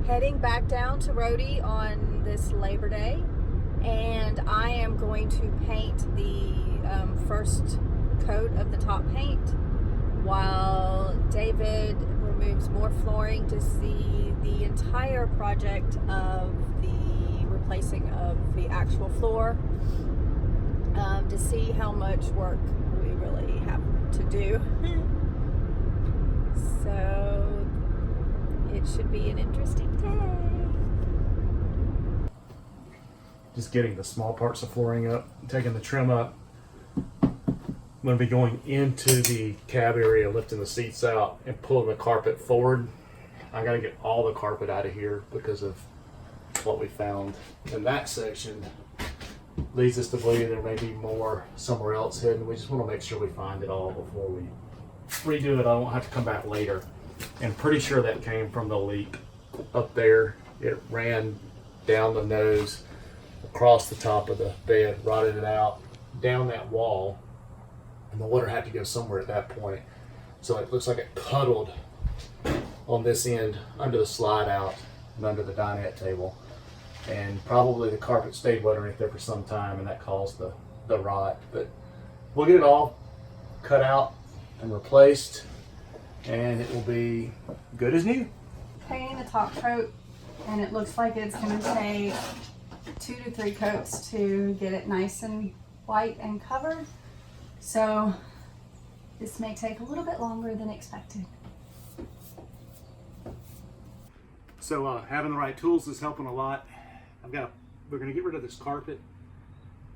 heading back down to Roadie on this Labor Day, and I am going to paint the first coat of the top paint while David removes more flooring to see the entire project of the replacing of the actual floor, to see how much work we really have to do. So it should be an interesting day. Just getting the small parts of flooring up, taking the trim up. I'm going to be going into the cab area, lifting the seats out and pulling the carpet forward. I got to get all the carpet out of here because of what we found in that section. Leads us to believe there may be more somewhere else hidden. We just want to make sure we find it all before we redo it. I won't have to come back later. And pretty sure that came from the leak up there. It ran down the nose, across the top of the bed, rotted it out, down that wall, and the water had to go somewhere at that point. So it looks like it puddled on this end under the slide out and under the dinette table. And probably the carpet stayed wet underneath there for some time, and that caused the rot. But we'll get it all cut out and replaced, and it will be good as new. Painting the top coat, and it looks like it's going to take 2 to 3 coats to get it nice and white and covered. So this may take a little bit longer than expected. So having the right tools is helping a lot. We're going to get rid of this carpet,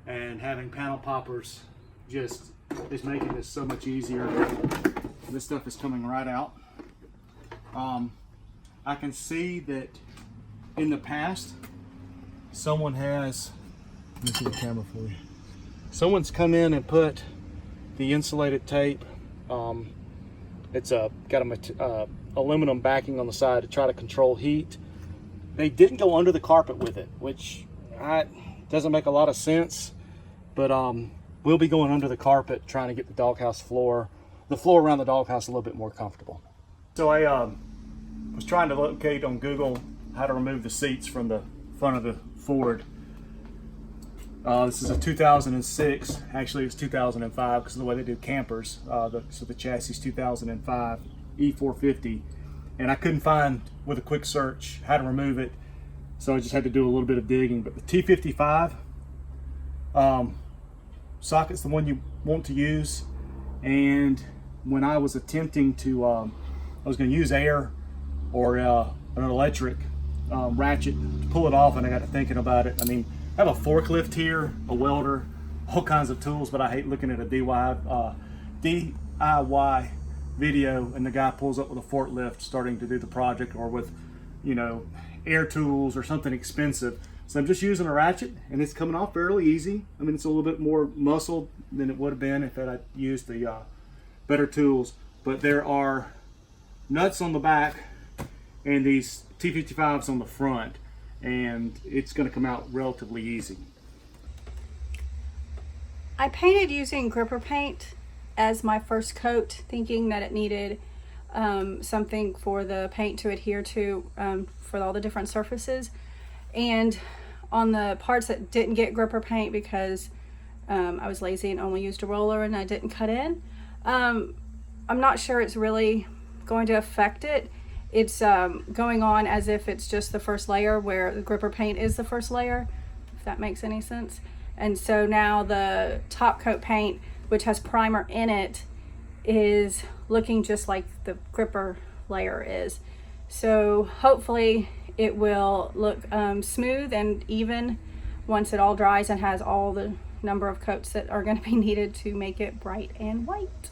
and having panel poppers just is making this so much easier. This stuff is coming right out. I can see that in the past someone has, let me see the camera for you. Someone's come in and put the insulated tape. It's got a aluminum backing on the side to try to control heat. They didn't go under the carpet with it, which doesn't make a lot of sense, but we'll be going under the carpet trying to get the doghouse floor, the floor around the doghouse, a little bit more comfortable. So I was trying to locate on Google how to remove the seats from the front of the Ford. This is a 2006, actually it's 2005 because of the way they do campers. So the chassis is 2005 E450, and I couldn't find with a quick search how to remove it, so I just had to do a little bit of digging. But the T55 socket's the one you want to use, and when I was attempting to, I was going to use air or an electric ratchet to pull it off, and I got to thinking about it. I mean, I have a forklift here, a welder, all kinds of tools, but I hate looking at a DIY video and the guy pulls up with a forklift starting to do the project, or with, you know, air tools or something expensive. So I'm just using a ratchet, and it's coming off fairly easy. I mean, it's a little bit more muscle than it would have been if I'd used the better tools, but there are nuts on the back and these T55s on the front, and it's going to come out relatively easy. I painted using gripper paint as my first coat, thinking that it needed something for the paint to adhere to for all the different surfaces. And on the parts that didn't get gripper paint, because I was lazy and only used a roller and I didn't cut in, I'm not sure it's really going to affect it. It's going on as if it's just the first layer, where the gripper paint is the first layer, if that makes any sense. And so now the top coat paint, which has primer in it, is looking just like the gripper layer is. So hopefully it will look smooth and even once it all dries and has all the number of coats that are going to be needed to make it bright and white.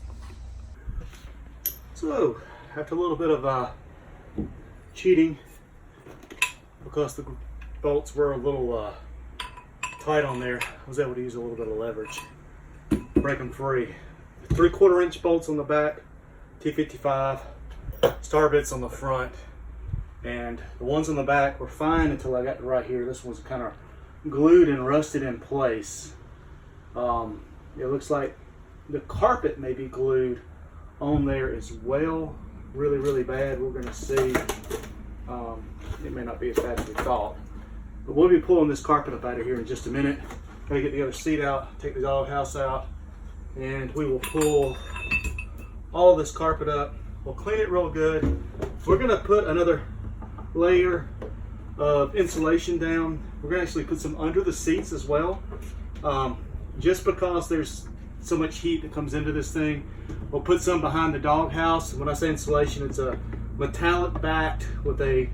So after a little bit of cheating, because the bolts were a little tight on there, I was able to use a little bit of leverage, break them free. 3/4 inch bolts on the back, T55, star bits on the front, and the ones on the back were fine until I got to right here. This one's kind of glued and rusted in place. It looks like the carpet may be glued on there as well, really bad. We're going to see it may not be as bad as we thought. But we'll be pulling this carpet up out of here in just a minute. Gotta get the other seat out, take the doghouse out, and we will pull all this carpet up. We'll clean it real good. We're gonna put another layer of insulation down. We're gonna actually put some under the seats as well. Just because there's so much heat that comes into this thing. We'll put some behind the doghouse. When I say insulation, it's a metallic backed with a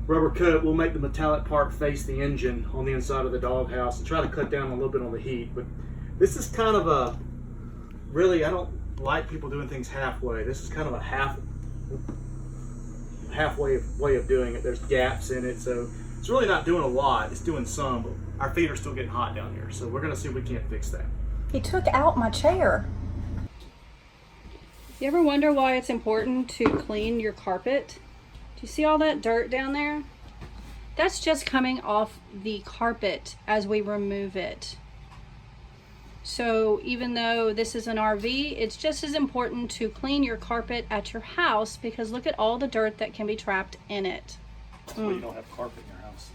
rubber coat. We'll make the metallic part face the engine on the inside of the doghouse and try to cut down a little bit on the heat. But this is kind of a, really, I don't like people doing things halfway. This is kind of a halfway way of doing it. There's gaps in it, so it's really not doing a lot. It's doing some, but our feet are still getting hot down here. So we're gonna see if we can't fix that. He took out my chair. You ever wonder why it's important to clean your carpet? Do you see all that dirt down there? That's just coming off the carpet as we remove it. So even though this is an RV, it's just as important to clean your carpet at your house, because look at all the dirt that can be trapped in it. That's why you don't have carpet in your house.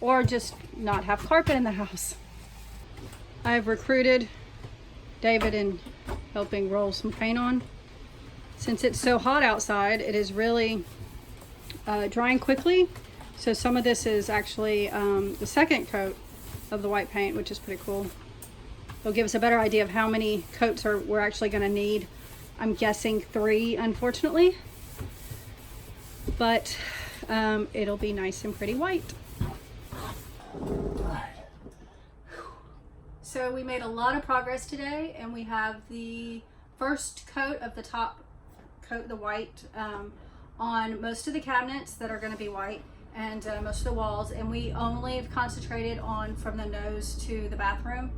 Or just not have carpet in the house. I've recruited David in helping roll some paint on. Since it's so hot outside, it is really drying quickly. So some of this is actually the second coat of the white paint, which is pretty cool. It'll give us a better idea of how many coats we're actually going to need. I'm guessing 3, unfortunately. But it'll be nice and pretty white. So we made a lot of progress today, and we have the first coat of the top coat, the white, on most of the cabinets that are going to be white, and most of the walls. And we only have concentrated on from the nose to the bathroom,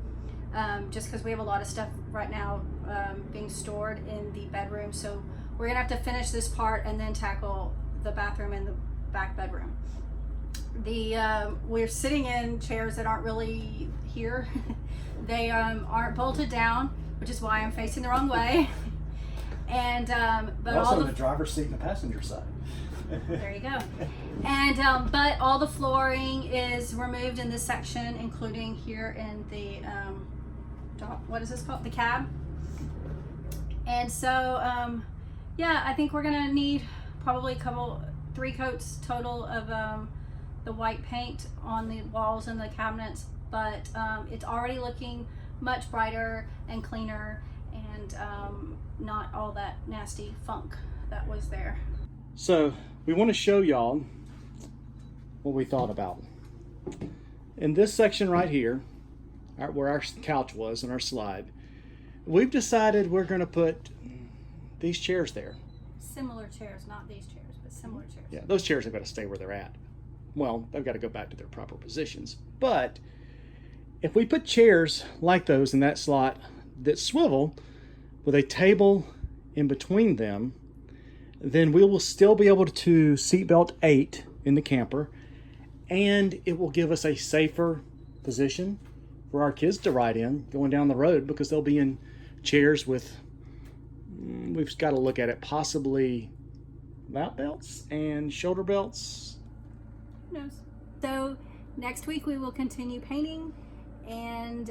just because we have a lot of stuff right now being stored in the bedroom. So we're gonna have to finish this part and then tackle the bathroom and the back bedroom. We're sitting in chairs that aren't really here. They aren't bolted down, which is why I'm facing the wrong way. And but also all the driver's seat and the passenger side. There you go. And but all the flooring is removed in this section, including here in the what is this called? The cab. And so yeah, I think we're gonna need probably 3 coats total of the white paint on the walls and the cabinets, but it's already looking much brighter and cleaner, and not all that nasty funk that was there. So we want to show y'all what we thought about. In this section right here, where our couch was and our slide, we've decided we're going to put these chairs there. Similar chairs, not these chairs, but similar chairs. Yeah, those chairs have got to stay where they're at. Well, they've got to go back to their proper positions. But if we put chairs like those in that slot that swivel with a table in between them, then we will still be able to seatbelt 8 in the camper, and it will give us a safer position for our kids to ride in going down the road, because they'll be in chairs with, we've got to look at it, possibly lap belts and shoulder belts. Who knows? So next week we will continue painting and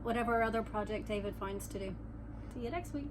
whatever other project David finds to do. See you next week.